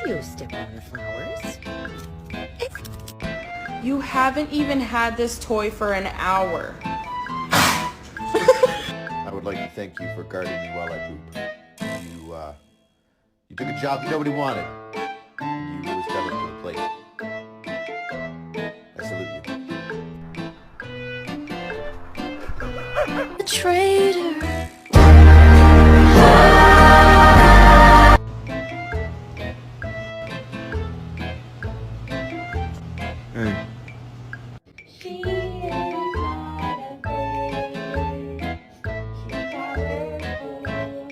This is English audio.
You step on the flowers. You haven't even had this toy for an hour. I would like to thank you for guarding me while I poop. You took a job nobody wanted, and you really stepped up to the plate. I salute you. The train